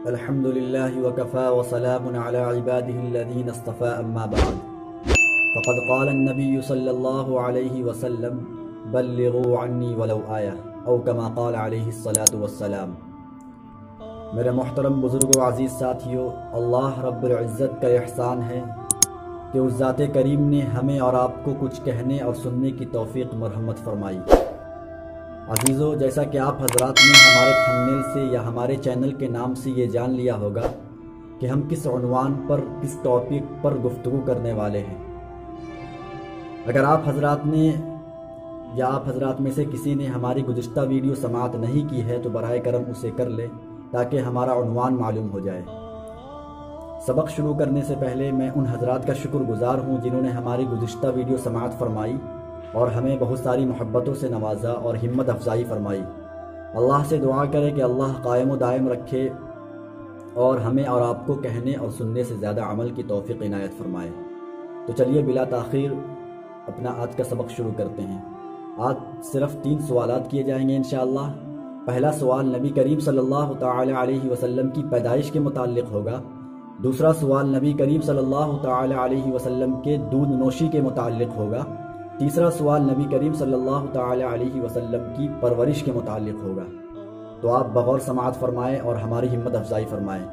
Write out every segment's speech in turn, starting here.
الحمد لله وكفى وسلام على عباده الذين اصطفى أما بعد فقد قال النبي صلى الله عليه وسلم بلغوا عني ولو آية أو كما قال عليه الصلاة والسلام۔ میرے محترم بزرگ و عزیز ساتھیو، اللہ رب العزت کا احسان ہے کہ اس ذات کریم نے ہمیں اور آپ کو کچھ کہنے اور سننے کی توفیق مرحمت فرمائی۔ عزیزو، جیسا کہ آپ حضرات نے ہمارے تھمبنیل سے یا ہمارے چینل کے نام سے یہ جان لیا ہوگا کہ ہم کس عنوان پر، کس ٹاپک پر گفتگو کرنے والے ہیں۔ اگر آپ حضرات نے یا آپ حضرات میں سے کسی نے ہماری گزشتہ ویڈیو سماعت نہیں کی ہے تو برائے کرم اسے کر لے تاکہ ہمارا عنوان معلوم ہو جائے۔ سبق شروع کرنے سے پہلے میں ان حضرات کا شکر گزار ہوں جنہوں نے ہماری گزشتہ ویڈیو سماعت فرمائی اور ہمیں بہت ساری محبتوں سے نوازا اور ہمت افزائی فرمائی۔ اللہ سے دعا کرے کہ اللہ قائم و دائم رکھے اور ہمیں اور آپ کو کہنے اور سننے سے زیادہ عمل کی توفیق عنایت فرمائے۔ تو چلیے بلا تاخیر اپنا آج کا سبق شروع کرتے ہیں۔ آج صرف 3 سوالات کیے جائیں گے انشاءاللہ۔ پہلا سوال نبی کریم صلی اللہ تعالی علیہ وسلم کی پیدائش کے متعلق ہوگا۔ دوسرا سوال نبی کریم صلی اللہ تعالی علیہ وسلم کے دودھ نوشی کے متعلق ہوگا۔ تیسرا سوال نبی کریم صلی اللہ تعالی علیہ وسلم کی پرورش کے متعلق ہوگا۔ تو آپ بغور سماعت فرمائیں اور ہماری ہمت افزائی فرمائیں۔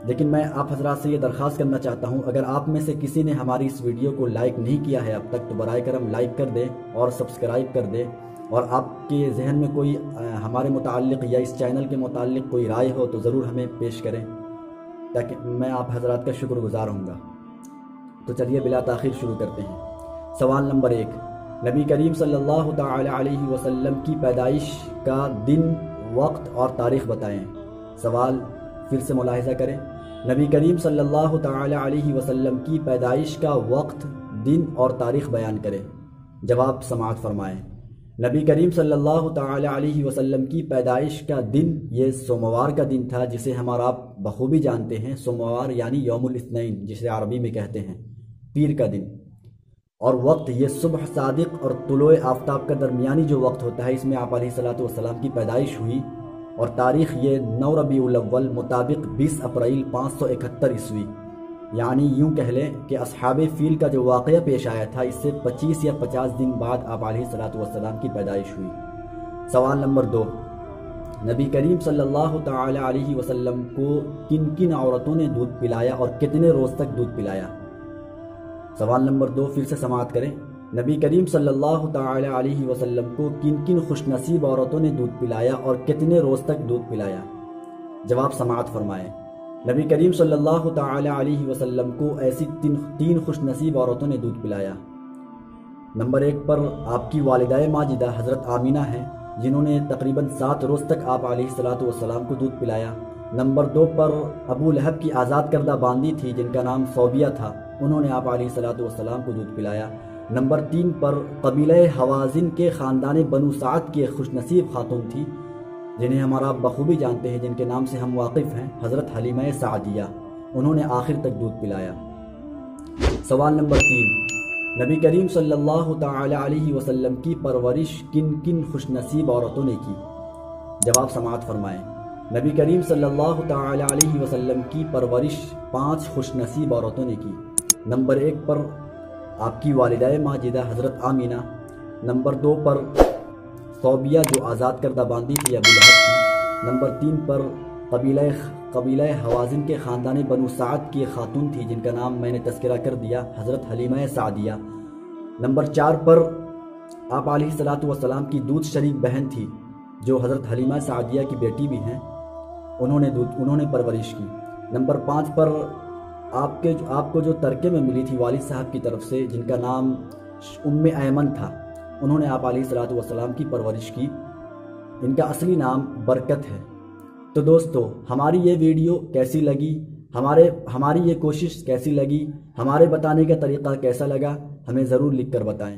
لیکن میں آپ حضرات سے یہ درخواست کرنا چاہتا ہوں، اگر آپ میں سے کسی نے ہماری اس ویڈیو کو لائک نہیں کیا ہے اب تک تو برائے کرم لائک کر دیں اور سبسکرائب کر دیں، اور آپ کے ذہن میں کوئی ہمارے متعلق یا اس چینل کے متعلق کوئی رائے ہو تو ضرور ہمیں پیش کریں تاکہ میں آپ حضرات کا شکر گزار ہوں گا۔ تو چلیے بلا تاخیر شروع کرتے ہیں۔ سوال نمبر 1، نبی کریم صلی اللہ تعالی علیہ وسلم کی پیدائش کا دن، وقت اور تاریخ بتائیں۔ سوال پھر سے ملاحظہ کریں، نبی کریم صلی اللہ تعالی علیہ وسلم کی پیدائش کا وقت، دن اور تاریخ بیان کریں۔ جواب سماعت فرمائیں۔ نبی کریم صلی اللہ تعالی علیہ وسلم کی پیدائش کا دن یہ سوموار کا دن تھا، جسے ہم اور آپ بخوبی جانتے ہیں۔ سوموار یعنی یوم الاثنین جسے عربی میں کہتے ہیں، پیر کا دن۔ اور وقت یہ صبح صادق اور طلوع آفتاب کا درمیانی جو وقت ہوتا ہے، اس میں آپ علیہ السلام کی پیدائش ہوئی۔ اور تاریخ یہ 9 ربیع الاول مطابق 20 اپریل 571 عیسوی، یعنی یوں کہہ لیں کہ اصحاب فیل کا جو واقعہ پیش آیا تھا اس سے 25 یا 50 دن بعد آپ علیہ السلام کی پیدائش ہوئی۔ سوال نمبر 2، نبی کریم صلی اللہ تعالی علیہ وسلم کو کن کن عورتوں نے دودھ پلایا اور کتنے روز تک دودھ پلایا؟ سوال نمبر 2 پھر سے سماعت کریں، نبی کریم صلی اللہ تعالی علیہ وسلم کو کن کن خوش نصیب عورتوں نے دودھ پلایا اور کتنے روز تک دودھ پلایا؟ جواب سماعت فرمائیں۔ نبی کریم صلی اللہ تعالی علیہ وسلم کو ایسی تین خوش نصیب عورتوں نے دودھ پلایا۔ نمبر 1 پر آپ کی والدہ ماجدہ حضرت آمینہ ہیں، جنہوں نے تقریباً 7 روز تک آپ علیہ السلام کو دودھ پلایا۔ نمبر 2 پر ابو لہب کی آزاد کردہ باندی تھی جن کا نام صوبیہ تھا، انہوں نے آپ علیہ السلام کو دودھ پلایا۔ نمبر 3 پر قبیلہ حوازن کے خاندان بنو سعد کی ایک خوش نصیب خاتون تھی جنہیں ہمارا آپ بخوبی جانتے ہیں، جن کے نام سے ہم واقف ہیں، حضرت حلیمہ سعدیہ، انہوں نے آخر تک دودھ پلایا۔ سوال نمبر 3، نبی کریم صلی اللہ تعالی علیہ وسلم کی پرورش کن کن خوش نصیب عورتوں نے کی؟ جواب سماعت فرمائیں۔ نبی کریم صلی اللہ تعالی علیہ وسلم کی پرورش 5 خوش نصیب عورتوں نے کی۔ نمبر 1 پر آپ کی والدہ ماجدہ حضرت آمینہ، نمبر 2 پر صوبیہ جو آزاد کردہ باندی تھی ابو لہب کی، نمبر 3 پر قبیلہ حوازن کے خاندان بنو سعد کی ایک خاتون تھی جن کا نام میں نے تذکرہ کر دیا، حضرت حلیمہ سعدیہ، نمبر 4 پر آپ علیہ السلام کی دودھ شریک بہن تھی جو حضرت حلیمہ سعدیہ کی بیٹی بھی ہیں، انہوں نے پرورش کی۔ نمبر 5 پر آپ کو جو ترکے میں ملی تھی والد صاحب کی طرف سے جن کا نام ایمن تھا، انہوں نے آپ علیہ السلام کی پرورش کی۔ ان کا اصلی نام برکت ہے۔ تو دوستو، ہماری یہ ویڈیو کیسی لگی، ہماری یہ کوشش کیسی لگی، ہمارے بتانے کا طریقہ کیسا لگا، ہمیں ضرور لکھ کر بتائیں۔